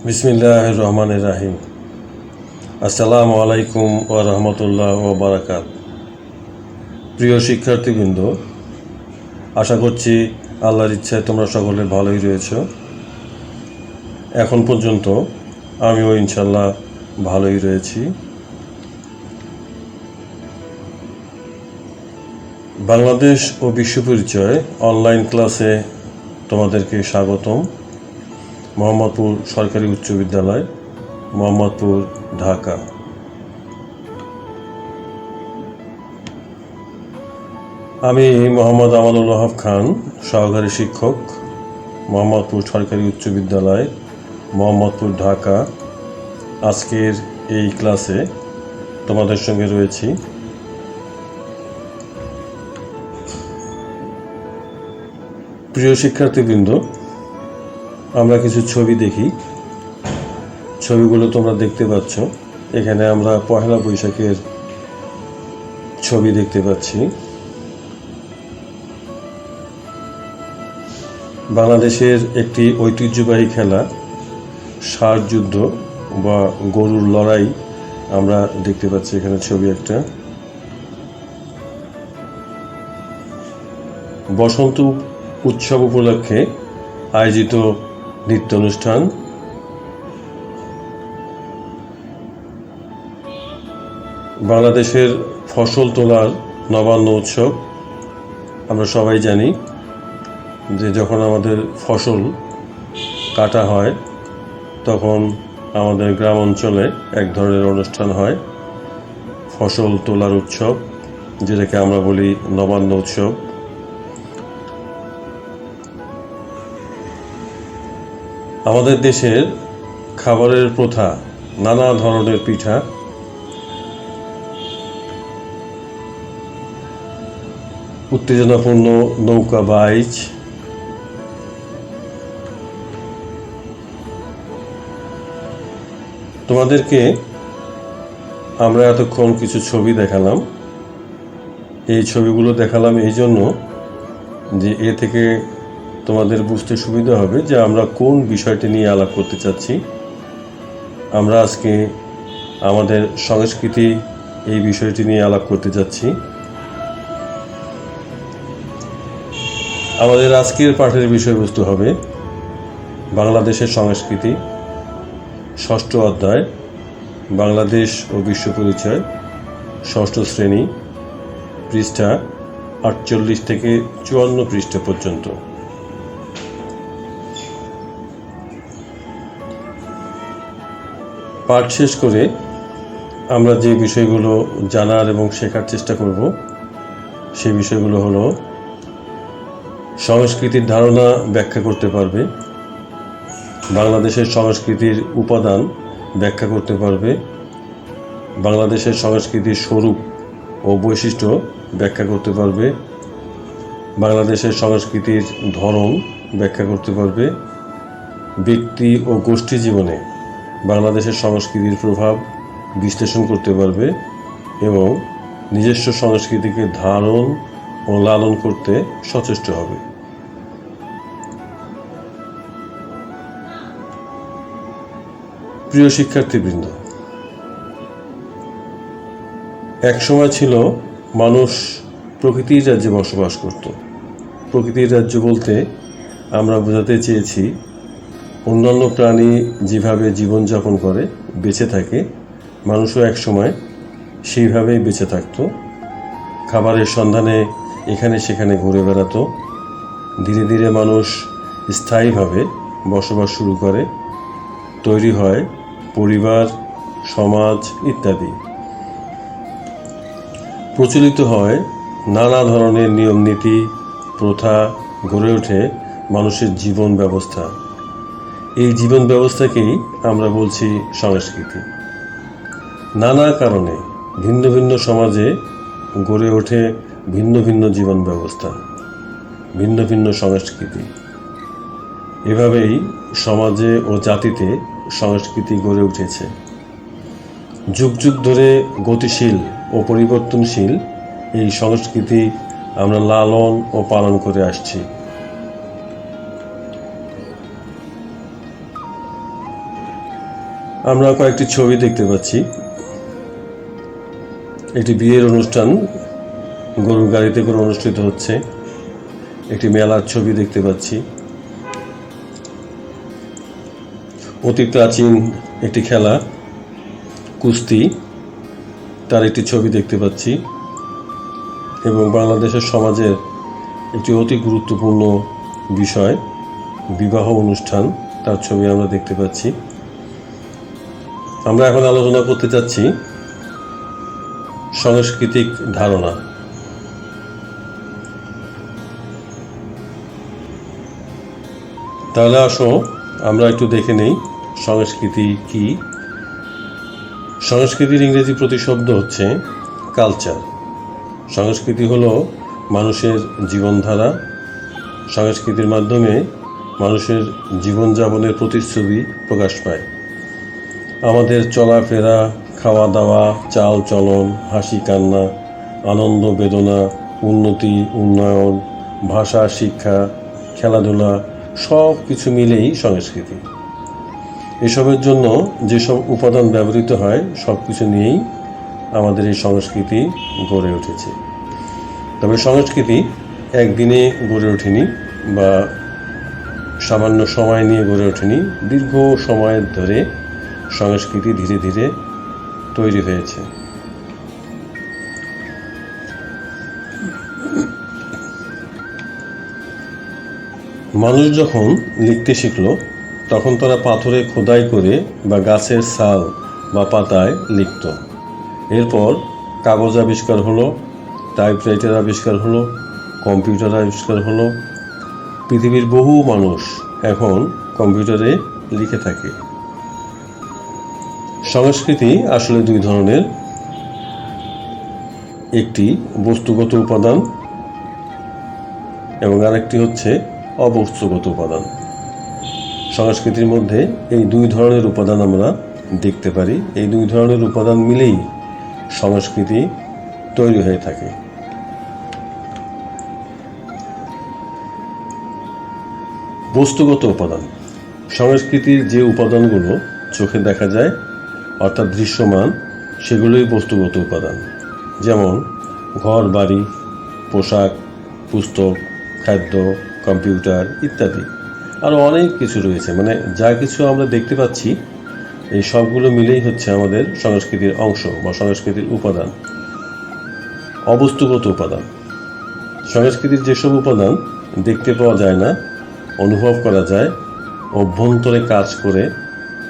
বিসমিল্লাহির রহমানির রাহিম। আসসালামু আলাইকুম ওয়া রাহমাতুল্লাহ ওয়া বারাকাত। প্রিয় শিক্ষার্থীবৃন্দ, আশা করছি আল্লাহর ইচ্ছায় তোমরা সকলে ভালোই রয়েছ। এখন পর্যন্ত আমিও ইনশাল্লাহ ভালোই রয়েছি। বাংলাদেশ ও বিশ্ব পরিচয় অনলাইন ক্লাসে তোমাদেরকে স্বাগতম। মোহাম্মদপুর সরকারি উচ্চ বিদ্যালয়, মোহাম্মদপুর, ঢাকা। আমি মোহাম্মদ আমানুল ওয়াহাব খান, সহকারী শিক্ষক, মোহাম্মদপুর সরকারি উচ্চ বিদ্যালয়, মোহাম্মদপুর, ঢাকা। আজকের এই ক্লাসে তোমাদের সঙ্গে রয়েছি। প্রিয় শিক্ষার্থীবৃন্দ, আমরা কিছু ছবি দেখি। ছবিগুলো তোমরা দেখতে পাচ্ছ। এখানে আমরা পহেলা বৈশাখের ছবি দেখতে পাচ্ছি। বাংলাদেশের একটি ঐতিহ্যবাহী খেলা ষাঁড় যুদ্ধ বা গরুর লড়াই আমরা দেখতে পাচ্ছি। এখানে ছবি একটা। বসন্ত উৎসব উপলক্ষে আয়োজিত নৃত্য অনুষ্ঠান। বাংলাদেশের ফসল তোলার নবান্ন উৎসব। আমরা সবাই জানি যে যখন আমাদের ফসল কাটা হয় তখন আমাদের গ্রাম অঞ্চলে এক ধরনের অনুষ্ঠান হয়, ফসল তোলার উৎসব, যেটাকে আমরা বলি নবান্ন উৎসব। আমাদের দেশের খাবারের প্রথা, নানা ধরনের পিঠা। উত্তেজনাপূর্ণ নৌকা বাইচ। তোমাদেরকে আমরা এতক্ষণ কিছু ছবি দেখালাম। এই ছবিগুলো দেখালাম এই জন্য যে এ থেকে তোমাদের বুঝতে সুবিধা হবে যে আমরা কোন বিষয়টি নিয়ে আলাপ করতে চাচ্ছি। আমরা আজকে আমাদের সংস্কৃতি এই বিষয়টি নিয়ে আলাপ করতে যাচ্ছি। আমাদের আজকের পাঠের বিষয়বস্তু হবে বাংলাদেশের সংস্কৃতি, ষষ্ঠ অধ্যায়, বাংলাদেশ ও বিশ্ব পরিচয়, ষষ্ঠ শ্রেণী, পৃষ্ঠা 48 থেকে 54 পৃষ্ঠা পর্যন্ত। পাঠ শেষ করে আমরা যে বিষয়গুলো জানার এবং শেখার চেষ্টা করব সেই বিষয়গুলো হলো: সংস্কৃতির ধারণা ব্যাখ্যা করতে পারবে, বাংলাদেশের সংস্কৃতির উপাদান ব্যাখ্যা করতে পারবে, বাংলাদেশের সংস্কৃতির স্বরূপ ও বৈশিষ্ট্য ব্যাখ্যা করতে পারবে, বাংলাদেশের সংস্কৃতির ধরন ব্যাখ্যা করতে পারবে, ব্যক্তি ও গোষ্ঠী জীবনে বাংলাদেশের সংস্কৃতির প্রভাব বিশ্লেষণ করতে পারবে এবং নিজস্ব সংস্কৃতিকে ধারণ ও লালন করতে সচেষ্ট হবে। প্রিয় শিক্ষার্থীবৃন্দ, এক সময় ছিল মানুষ প্রকৃতির রাজ্যে বসবাস করত। প্রকৃতির রাজ্য বলতে আমরা বোঝাতে চেয়েছি অন্যান্য প্রাণী যেভাবে জীবনযাপন করে, বেঁচে থাকে, মানুষও এক সময় সেইভাবেই বেঁচে থাকত। খাবারের সন্ধানে এখানে সেখানে ঘুরে বেড়াতো। ধীরে ধীরে মানুষ স্থায়ীভাবে বসবাস শুরু করে, তৈরি হয় পরিবার, সমাজ ইত্যাদি। প্রচলিত হয় নানা ধরনের নিয়ম নীতি, প্রথা, গড়ে ওঠে মানুষের জীবন ব্যবস্থা। এই জীবন ব্যবস্থাকেই আমরা বলছি সংস্কৃতি। নানা কারণে ভিন্ন ভিন্ন সমাজে গড়ে ওঠে ভিন্ন ভিন্ন জীবন ব্যবস্থা, ভিন্ন ভিন্ন সংস্কৃতি। এভাবেই সমাজে ও জাতিতে সংস্কৃতি গড়ে উঠেছে। যুগ যুগ ধরে গতিশীল ও পরিবর্তনশীল এই সংস্কৃতি আমরা লালন ও পালন করে আসছি। আমরা কয়েকটি ছবি দেখতে পাচ্ছি। একটি বিয়ের অনুষ্ঠান গরুর গাড়িতে করে অনুষ্ঠিত হচ্ছে। একটি মেলার ছবি দেখতে পাচ্ছি। অতি প্রাচীন একটি খেলা কুস্তি, তার একটি ছবি দেখতে পাচ্ছি। এবং বাংলাদেশের সমাজের একটি অতি গুরুত্বপূর্ণ বিষয় বিবাহ অনুষ্ঠান, তার ছবি আমরা দেখতে পাচ্ছি। আমরা এখন আলোচনা করতে চাচ্ছি সাংস্কৃতিক ধারণা। তাহলে আসো আমরা একটু দেখে নেই সংস্কৃতি কি। সংস্কৃতির ইংরেজি প্রতিশব্দ হচ্ছে কালচার। সংস্কৃতি হলো মানুষের জীবনধারা। সংস্কৃতির মাধ্যমে মানুষের জীবনযাপনের প্রতিচ্ছবি প্রকাশ পায়। আমাদের চলাফেরা, খাওয়া দাওয়া, চাল চলন, হাসি কান্না, আনন্দ বেদনা, উন্নতি উন্নয়ন, ভাষা শিক্ষা, খেলাধুলা সব কিছু মিলেই সংস্কৃতি। এসবের জন্য যেসব উপাদান ব্যবহৃত হয় সব কিছু নিয়েই আমাদের এই সংস্কৃতি গড়ে উঠেছে। তবে সংস্কৃতি একদিনে গড়ে ওঠেনি বা সামান্য সময় নিয়ে গড়ে ওঠেনি। দীর্ঘ সময় ধরে সংস্কৃতি ধীরে ধীরে তৈরি হয়েছে। মানুষ যখন লিখতে শিখল তখন তারা পাথরে খোদাই করে বা গাছের ছাল বা পাতায় লিখত। এরপর কাগজ আবিষ্কার হলো, টাইপরাইটার আবিষ্কার হলো, কম্পিউটার আবিষ্কার হলো। পৃথিবীর বহু মানুষ এখন কম্পিউটারে লিখে থাকে। সংস্কৃতি আসলে দুই ধরনের, একটি বস্তুগত উপাদান এবং আরেকটি হচ্ছে অবস্তুগত উপাদান। সংস্কৃতির মধ্যে এই দুই ধরনের উপাদান আমরা দেখতে পারি। এই দুই ধরনের উপাদান মিলেই সংস্কৃতি তৈরি হয়ে থাকে। বস্তুগত উপাদান, সংস্কৃতির যে উপাদানগুলো চোখে দেখা যায় অর্থাৎ দৃশ্যমান, সেগুলোই বস্তুগত উপাদান। যেমন ঘর বাড়ি, পোশাক, পুস্তক, খাদ্য, কম্পিউটার ইত্যাদি। আরও অনেক কিছু রয়েছে। মানে যা কিছু আমরা দেখতে পাচ্ছি এই সবগুলো মিলেই হচ্ছে আমাদের সংস্কৃতির অংশ বা সংস্কৃতির উপাদান। অবস্তুগত উপাদান, সংস্কৃতির যেসব উপাদান দেখতে পাওয়া যায় না, অনুভব করা যায়, অভ্যন্তরে কাজ করে,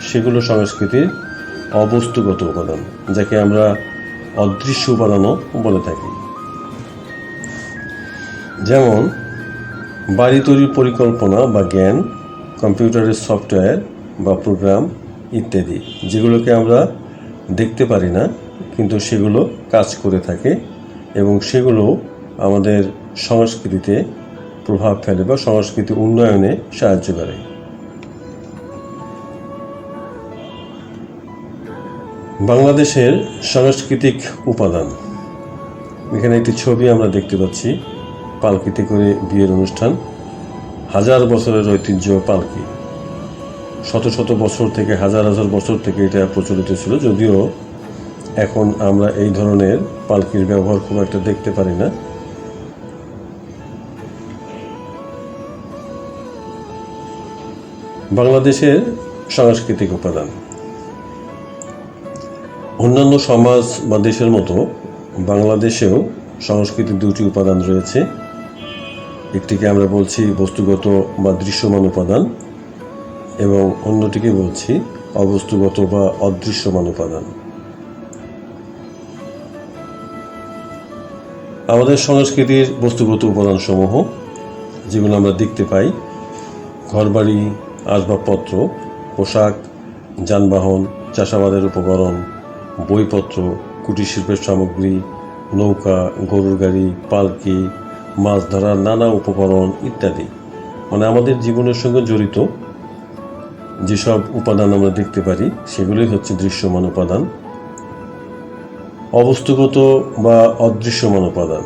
সেগুলো সংস্কৃতির অবস্তুগত উপাদান, যাকে আমরা অদৃশ্য উপাদানও বলে থাকি। যেমন বাড়ি তৈরির পরিকল্পনা বা জ্ঞান, কম্পিউটারের সফটওয়্যার বা প্রোগ্রাম ইত্যাদি, যেগুলোকে আমরা দেখতে পারি না কিন্তু সেগুলো কাজ করে থাকে এবং সেগুলো আমাদের সংস্কৃতিতে প্রভাব ফেলে বা সংস্কৃতি উন্নয়নে সাহায্য করে। বাংলাদেশের সাংস্কৃতিক উপাদান, এখানে একটি ছবি আমরা দেখতে পাচ্ছি। পালকিতে করে বিয়ের অনুষ্ঠান, হাজার বছরের ঐতিহ্য পালকি। শত শত বছর থেকে, হাজার হাজার বছর থেকে এটা প্রচলিত ছিল, যদিও এখন আমরা এই ধরনের পালকির ব্যবহার খুব একটা দেখতে পারি না। বাংলাদেশের সাংস্কৃতিক উপাদান, অন্যান্য সমাজ বা দেশের মতো বাংলাদেশেও সংস্কৃতির দুটি উপাদান রয়েছে। একটিকে আমরা বলছি বস্তুগত বা দৃশ্যমান উপাদান এবং অন্যটিকে বলছি অবস্তুগত বা অদৃশ্যমান উপাদান। আমাদের সংস্কৃতির বস্তুগত উপাদানসমূহ যেগুলো আমরা দেখতে পাই, ঘরবাড়ি, আসবাবপত্র, পোশাক, যানবাহন, চাষাবাদের উপকরণ, বইপত্র, কুটির শিল্পের সামগ্রী, নৌকা, গরুর গাড়ি, পালকি, মাছ ধরার নানা উপকরণ ইত্যাদি। মানে আমাদের জীবনের সঙ্গে জড়িত যেসব উপাদান আমরা দেখতে পারি সেগুলোই হচ্ছে দৃশ্যমান উপাদান। অবস্তুগত বা অদৃশ্যমান উপাদান,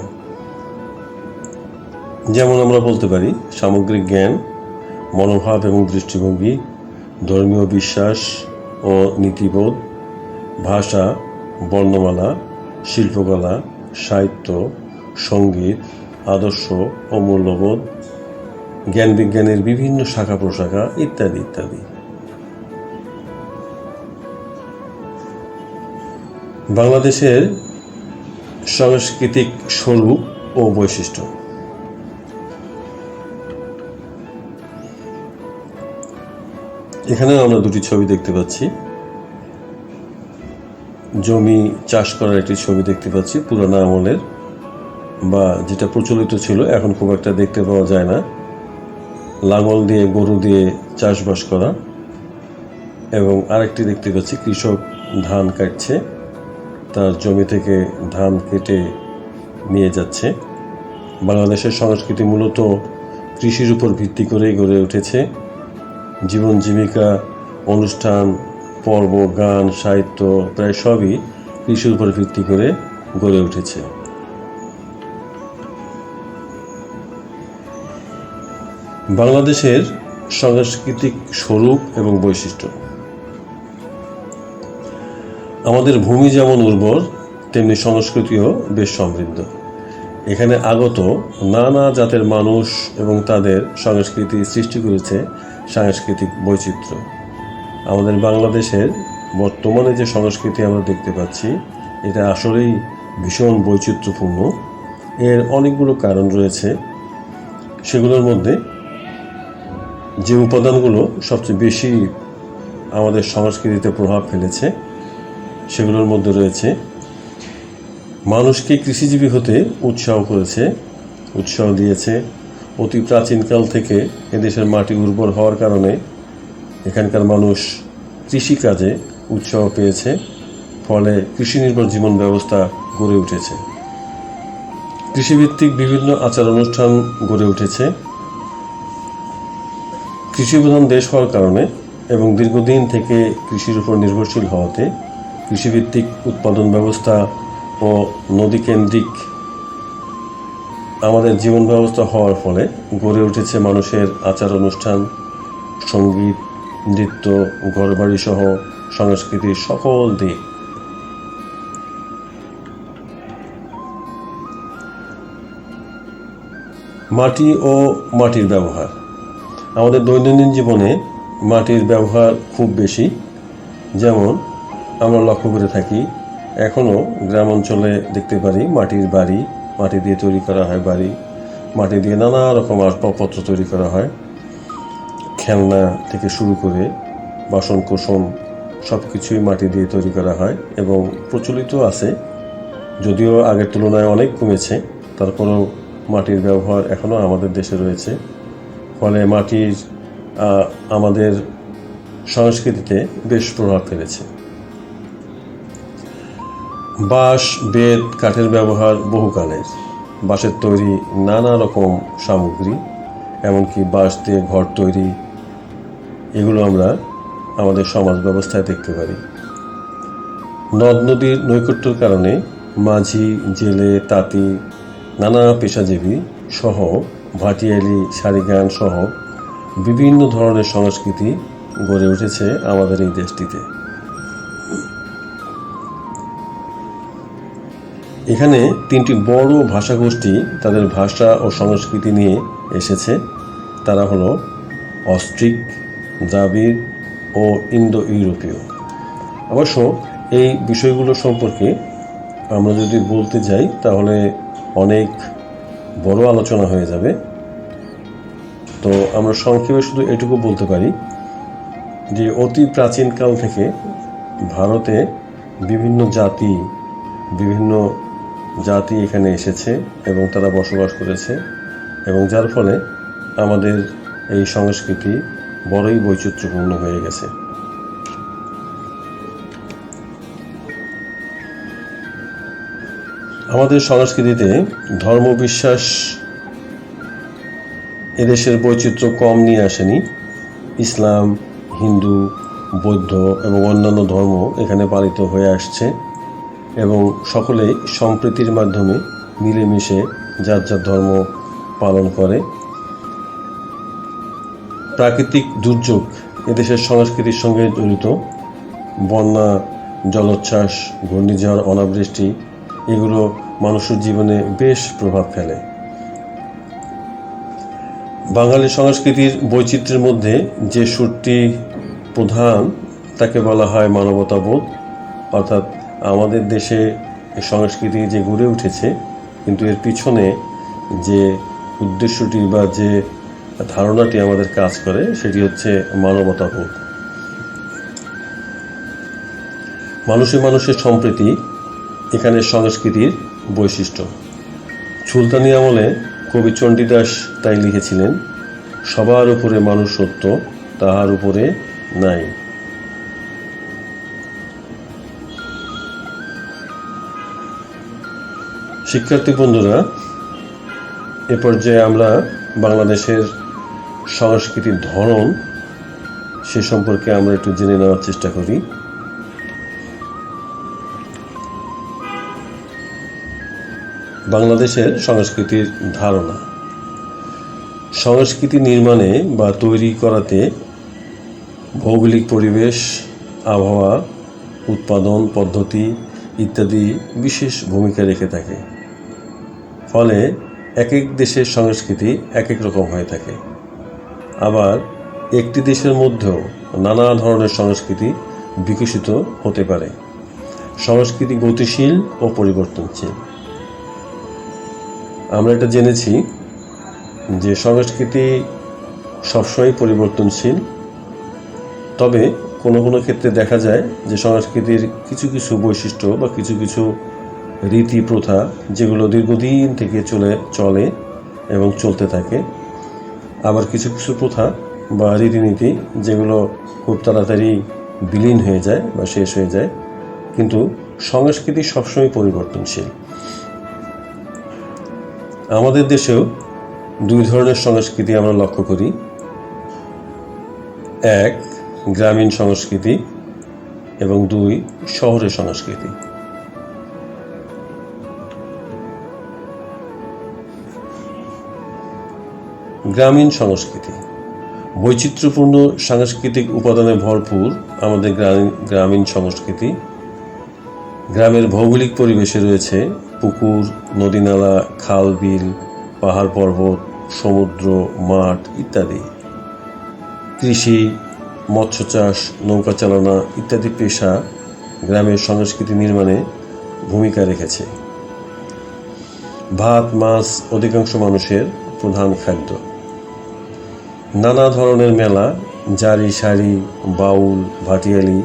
যেমন আমরা বলতে পারি সামগ্রিক জ্ঞান, মনোভাব এবং দৃষ্টিভঙ্গি, ধর্মীয় বিশ্বাস, ও নীতিবোধ, ভাষা, বর্ণমালা, শিল্পকলা, সাহিত্য, সঙ্গীত, আদর্শ ও মূল্যবোধ, জ্ঞান বিজ্ঞানের বিভিন্ন শাখা প্রশাখা ইত্যাদি ইত্যাদি। বাংলাদেশের সাংস্কৃতিক স্বরূপ ও বৈশিষ্ট্য। এখানে আমরা দুটি ছবি দেখতে পাচ্ছি। জমি চাষ করার একটি ছবি দেখতে পাচ্ছি পুরানো আমলের, বা যেটা প্রচলিত ছিল, এখন খুব একটা দেখতে পাওয়া যায় না। লাঙল দিয়ে, গরু দিয়ে চাষবাস করা। এবং আরেকটি দেখতে পাচ্ছি কৃষক ধান কাটছে, তার জমি থেকে ধান কেটে নিয়ে যাচ্ছে। বাংলাদেশের সংস্কৃতি মূলত কৃষির উপর ভিত্তি করেই গড়ে উঠেছে। জীবন জীবিকা, অনুষ্ঠান, পর্ব, গান, সাহিত্য প্রায় সবই কৃষির উপর ভিত্তি করে গড়ে উঠেছে। বাংলাদেশের সাংস্কৃতিক স্বরূপ এবং বৈশিষ্ট্য। আমাদের ভূমি যেমন উর্বর, তেমনি সংস্কৃতিও বেশ সমৃদ্ধ। এখানে আগত নানা জাতের মানুষ এবং তাদের সংস্কৃতি সৃষ্টি করেছে সাংস্কৃতিক বৈচিত্র্য। আমাদের বাংলাদেশের বর্তমানে যে সংস্কৃতি আমরা দেখতে পাচ্ছি, এটা আসলেই ভীষণ বৈচিত্র্যপূর্ণ। এর অনেকগুলো কারণ রয়েছে। সেগুলোর মধ্যে যে উপাদানগুলো সবচেয়ে বেশি আমাদের সংস্কৃতিতে প্রভাব ফেলেছে, সেগুলোর মধ্যে রয়েছে মানুষকে কৃষিজীবী হতে উৎসাহ দিয়েছে। অতি প্রাচীনকাল থেকে এদেশের মাটি উর্বর হওয়ার কারণে এখানকার মানুষ কৃষিকাজে উৎসাহ পেয়েছে, ফলে কৃষি নির্ভর জীবন ব্যবস্থা গড়ে উঠেছে। কৃষিভিত্তিক বিভিন্ন আচার অনুষ্ঠান গড়ে উঠেছে। কৃষিপ্রধান দেশ হওয়ার কারণে এবং দীর্ঘদিন থেকে কৃষির উপর নির্ভরশীল হওয়াতে কৃষিভিত্তিক উৎপাদন ব্যবস্থা ও নদীকেন্দ্রিক আমাদের জীবন ব্যবস্থা হওয়ার ফলে গড়ে উঠেছে মানুষের আচার অনুষ্ঠান, সঙ্গীত, নৃত্য, ঘরবাড়ি সহ সংস্কৃতির সকল দিক। মাটি ও মাটির ব্যবহার। আমাদের দৈনন্দিন জীবনে মাটির ব্যবহার খুব বেশি। যেমন আমরা লক্ষ্য করে থাকি, এখনও গ্রাম অঞ্চলে দেখতে পারি মাটির বাড়ি, মাটি দিয়ে তৈরি করা হয় বাড়ি, মাটি দিয়ে নানা রকম আসবাবপত্র তৈরি করা হয়। খেলনা থেকে শুরু করে বাসন কোসন সব কিছুই মাটি দিয়ে তৈরি করা হয় এবং প্রচলিত আছে। যদিও আগের তুলনায় অনেক কমেছে, তারপরেও মাটির ব্যবহার এখনও আমাদের দেশে রয়েছে। ফলে মাটির আমাদের সংস্কৃতিতে বেশ প্রভাব ফেলেছে। বাঁশ, বেত, কাঠের ব্যবহার বহুকালের। বাঁশের তৈরি নানা রকম সামগ্রী, এমনকি বাঁশ দিয়ে ঘর তৈরি, এগুলো আমরা আমাদের সমাজ ব্যবস্থায় দেখতে পারি। নদ নদীর নৈকট্যের কারণে মাঝি, জেলে, তাঁতি, নানা পেশাজীবী সহ ভাটিয়ালি, শাড়িগান সহ বিভিন্ন ধরনের সংস্কৃতি গড়ে উঠেছে আমাদের এই দেশটিতে। এখানে তিনটি বড় ভাষাগোষ্ঠী তাদের ভাষা ও সংস্কৃতি নিয়ে এসেছে। তারা হলো অস্ট্রিক, দ্রাবিড় ও ইন্দো ইউরোপীয়। অবশ্য এই বিষয়গুলো সম্পর্কে আমরা যদি বলতে যাই তাহলে অনেক বড় আলোচনা হয়ে যাবে। তো আমরা সংক্ষেপে শুধু এটুকু বলতে পারি যে অতি প্রাচীনকাল থেকে ভারতে বিভিন্ন জাতি এখানে এসেছে এবং তারা বসবাস করেছে, এবং যার ফলে আমাদের এই সংস্কৃতি বড়ই বৈচিত্র্যপূর্ণ হয়ে গেছে। আমাদের সংস্কৃতিতে ধর্মবিশ্বাস এদেশের বৈচিত্র্য কম নিয়ে আসেনি। ইসলাম, হিন্দু, বৌদ্ধ এবং অন্যান্য ধর্ম এখানে পালিত হয়ে আসছে এবং সকলেই সম্প্রীতির মাধ্যমে মিলেমিশে যার যার ধর্ম পালন করে। প্রাকৃতিক দুর্যোগ এদেশের সংস্কৃতির সঙ্গে জড়িত। বন্যা, জলোচ্ছ্বাস, ঘূর্ণিঝড়, অনাবৃষ্টি এগুলো মানুষের জীবনে বেশ প্রভাব ফেলে। বাঙালি সংস্কৃতির বৈচিত্র্যের মধ্যে যে সুরটি প্রধান তাকে বলা হয় মানবতাবোধ। অর্থাৎ আমাদের দেশে সংস্কৃতি যে গড়ে উঠেছে, কিন্তু এর পিছনে যে উদ্দেশ্যটি বা যে ধারণাটি আমাদের কাজ করে সেটি হচ্ছে মানবতাবোধ। মানুষে মানুষের সম্প্রীতি এখানে সংস্কৃতির বৈশিষ্ট্য। সুলতানি আমলে কবি চণ্ডীদাস তাই লিখেছিলেন, সবার উপরে মানুষ সত্য, তাহার উপরে নাই। শিক্ষার্থী বন্ধুরা, এ পর্যায়ে আমরা বাংলাদেশের সংস্কৃতির ধরন সে সম্পর্কে আমরা একটু জেনে নেওয়ার চেষ্টা করি। বাংলাদেশের সংস্কৃতির ধারণা। সংস্কৃতি নির্মাণে বা তৈরি করাতে ভৌগোলিক পরিবেশ, আবহাওয়া, উৎপাদন পদ্ধতি ইত্যাদি বিশেষ ভূমিকা রেখে থাকে। ফলে এক এক দেশের সংস্কৃতি এক এক রকম হয়ে থাকে। আবার একটি দেশের মধ্যেও নানা ধরনের সংস্কৃতি বিকশিত হতে পারে। সংস্কৃতি গতিশীল ও পরিবর্তনশীল। আমরা এটা জেনেছি যে সংস্কৃতি সবসময় পরিবর্তনশীল, তবে কোনো কোনো ক্ষেত্রে দেখা যায় যে সংস্কৃতির কিছু কিছু বৈশিষ্ট্য বা কিছু কিছু রীতি প্রথা যেগুলো দীর্ঘদিন থেকে চলে এবং চলতে থাকে। আবার কিছু কিছু প্রথা বা রীতিনীতি যেগুলো খুব তাড়াতাড়ি বিলীন হয়ে যায় বা শেষ হয়ে যায়। কিন্তু সংস্কৃতি সবসময় পরিবর্তনশীল। আমাদের দেশেও দুই ধরনের সংস্কৃতি আমরা লক্ষ্য করি। এক, গ্রামীণ সংস্কৃতি এবং দুই, শহরের সংস্কৃতি। গ্রামীণ সংস্কৃতি বৈচিত্র্যপূর্ণ সাংস্কৃতিক উপাদানে ভরপুর আমাদের গ্রামীণ সংস্কৃতি। গ্রামের ভৌগোলিক পরিবেশে রয়েছে পুকুর, নদীনালা, খাল, বিল, পাহাড় পর্বত, সমুদ্র, মাঠ ইত্যাদি। কৃষি, মৎস্য চাষ, নৌকা চালনা ইত্যাদি পেশা গ্রামের সংস্কৃতি নির্মাণে ভূমিকা রেখেছে। ভাত, মাছ অধিকাংশ মানুষের প্রধান খাদ্য। নানা ধরনের মেলা, জারি, সারি, বাউল, ভাটিয়ালি,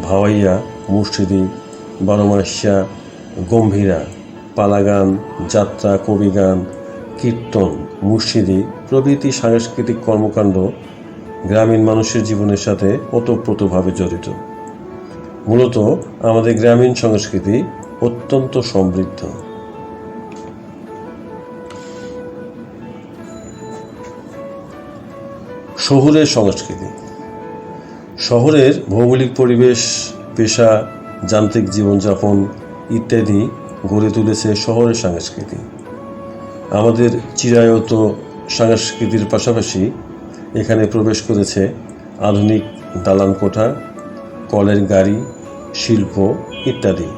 ভাওয়াইয়া, মুর্শিদি, বারোমাসিয়া, গম্ভীরা, পালাগান, যাত্রা, কবিগান, কীর্তন, মুর্শিদি প্রভৃতি সাংস্কৃতিক কর্মকাণ্ড গ্রামীণ মানুষের জীবনের সাথে ওতপ্রোতভাবে জড়িত। মূলত আমাদের গ্রামীণ সংস্কৃতি অত্যন্ত সমৃদ্ধ। শহুরের সংস্কৃতি। শহরের ভৌগোলিক পরিবেশ, পেশা, যান্ত্রিক জীবনযাপন ইত্যাদি গড়ে তুলেছে শহরের সংস্কৃতি। আমাদের চিরায়ত সংস্কৃতির পাশাপাশি এখানে প্রবেশ করেছে আধুনিক দালান কোঠা, কলের গাড়ি, শিল্প ইত্যাদি।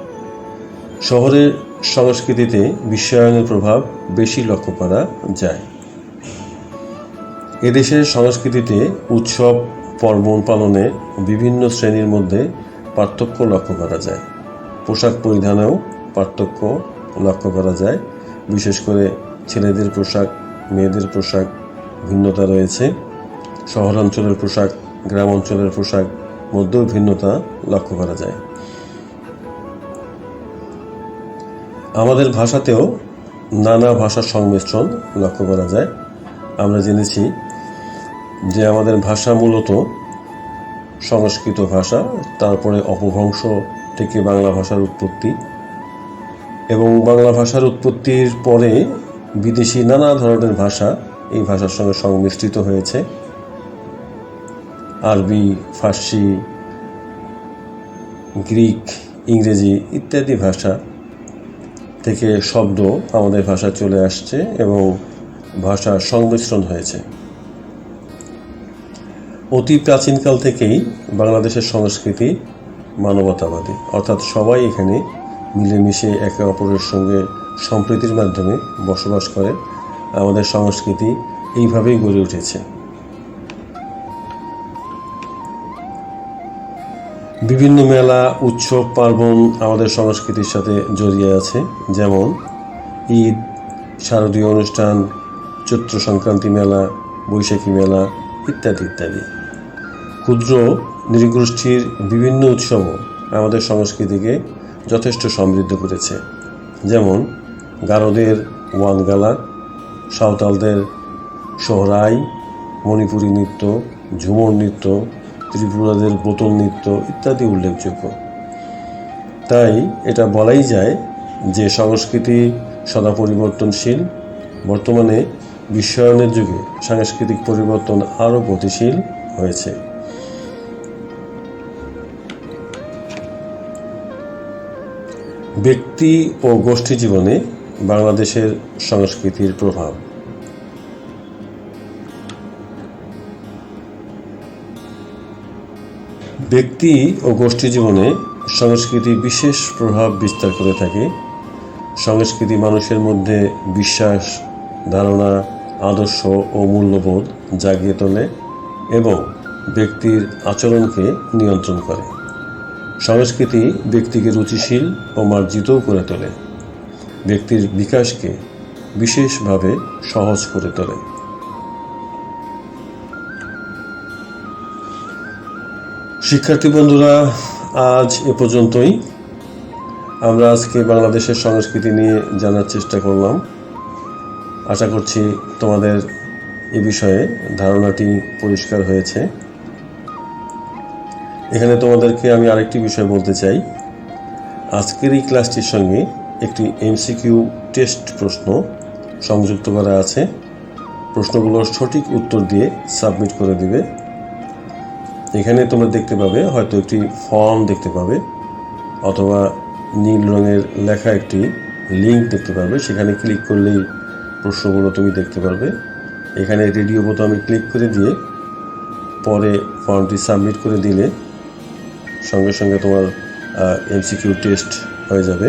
শহরের সংস্কৃতিতে বিশ্বায়নের প্রভাব বেশি লক্ষ্য করা যায়। এদেশের সংস্কৃতিতে উৎসব পার্বণ পালনে বিভিন্ন শ্রেণীর মধ্যে পার্থক্য লক্ষ্য করা যায়। পোশাক পরিধানেও পার্থক্য লক্ষ্য করা যায়। বিশেষ করে ছেলেদের পোশাক, মেয়েদের পোশাক ভিন্নতা রয়েছে। শহরাঞ্চলের পোশাক, গ্রাম অঞ্চলের পোশাক মধ্যেও ভিন্নতা লক্ষ্য করা যায়। আমাদের ভাষাতেও নানা ভাষার সংমিশ্রণ লক্ষ্য করা যায়। আমরা জেনেছি যে আমাদের ভাষা মূলত সংস্কৃত ভাষা, তারপরে অপভ্রংশ থেকে বাংলা ভাষার উৎপত্তি, এবং বাংলা ভাষার উৎপত্তির পরে বিদেশি নানা ধরনের ভাষা এই ভাষার সঙ্গে সংমিশ্রিত হয়েছে। আরবি, ফার্সি, গ্রিক, ইংরেজি ইত্যাদি ভাষা থেকে শব্দ আমাদের ভাষায় চলে আসছে এবং ভাষার সংমিশ্রণ হয়েছে। অতি প্রাচীনকাল থেকেই বাংলাদেশের সংস্কৃতি মানবতাবাদী, অর্থাৎ সবাই এখানে মিলেমিশে একে অপরের সঙ্গে সম্প্রীতির মাধ্যমে বসবাস করে। আমাদের সংস্কৃতি এইভাবেই গড়ে উঠেছে। বিভিন্ন মেলা, উৎসব, পার্বণ আমাদের সংস্কৃতির সাথে জড়িয়ে আছে, যেমন ঈদ, শারদীয় অনুষ্ঠান, চৈত্র সংক্রান্তি মেলা, বৈশাখী মেলা ইত্যাদি ইত্যাদি। ক্ষুদ্র নৃগোষ্ঠীর বিভিন্ন উৎসবও আমাদের সংস্কৃতিকে যথেষ্ট সমৃদ্ধ করেছে, যেমন গারোদের ওয়ানগালা, সাঁওতালদের সোহরাই, মণিপুরী নৃত্য, ঝুমুর নৃত্য, ত্রিপুরাদের বোতল নৃত্য ইত্যাদি উল্লেখযোগ্য। তাই এটা বলাই যায় যে সংস্কৃতি সদা পরিবর্তনশীল। বর্তমানে বিশ্বায়নের যুগে সাংস্কৃতিক পরিবর্তন আরও গতিশীল হয়েছে। ব্যক্তি ও গোষ্ঠী জীবনে বাংলাদেশের সংস্কৃতির প্রভাব। ব্যক্তি ও গোষ্ঠী জীবনে সংস্কৃতি বিশেষ প্রভাব বিস্তার করে থাকে। সংস্কৃতি মানুষের মধ্যে বিশ্বাস, ধারণা, আদর্শ ও মূল্যবোধ জাগিয়ে তোলে এবং ব্যক্তির আচরণকে নিয়ন্ত্রণ করে। সংস্কৃতি ব্যক্তিকে রুচিশীল ও মার্জিতও করে তোলে, ব্যক্তির বিকাশকে বিশেষভাবে সহজ করে তোলে। শিক্ষার্থী বন্ধুরা, আজ এ পর্যন্তই। আমরা আজকে বাংলাদেশের সংস্কৃতি নিয়ে জানার চেষ্টা করলাম। আশা করছি তোমাদের এ বিষয়ে ধারণাটি পরিষ্কার হয়েছে। এখানে তোমাদেরকে আমি আরেকটি বিষয় বলতে চাই। আজকের এই ক্লাসটির সঙ্গে একটি এমসিকিউ টেস্ট প্রশ্ন সংযুক্ত করা আছে। প্রশ্নগুলোর সঠিক উত্তর দিয়ে সাবমিট করে দিবে। এখানে তোমরা দেখতে পাবে, হয়তো একটি ফর্ম দেখতে পাবে অথবা নীল রঙের লেখা একটি লিঙ্ক দেখতে পাবে। সেখানে ক্লিক করলেই প্রশ্নগুলো তুমি দেখতে পারবে। এখানে রেডিও বোতামে ক্লিক করে দিয়ে পরে ফর্মটি সাবমিট করে দিলে সঙ্গে সঙ্গে তোমার এমসিকিউ টেস্ট হয়ে যাবে।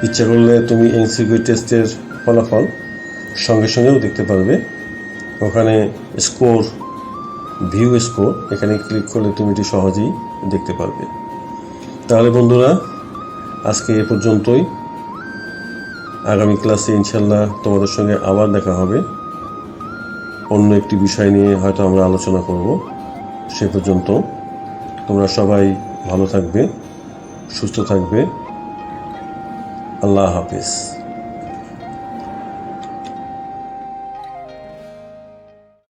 ইচ্ছা করলে তুমি এমসিকিউ টেস্টের ফলাফল সঙ্গে সঙ্গেও দেখতে পারবে। ওখানে স্কোর, ভিউ স্কোর, এখানে ক্লিক করলে তুমি এটি সহজেই দেখতে পারবে। তাহলে বন্ধুরা, আজকে এ পর্যন্তই। আগামী ক্লাসে ইনশাল্লাহ তোমাদের সঙ্গে আবার দেখা হবে। অন্য একটি বিষয় নিয়ে হয়তো আমরা আলোচনা করব। সে পর্যন্ত তোমরা সবাই ভালো থাকবে, সুস্থ থাকবে। আল্লাহ হাফেজ।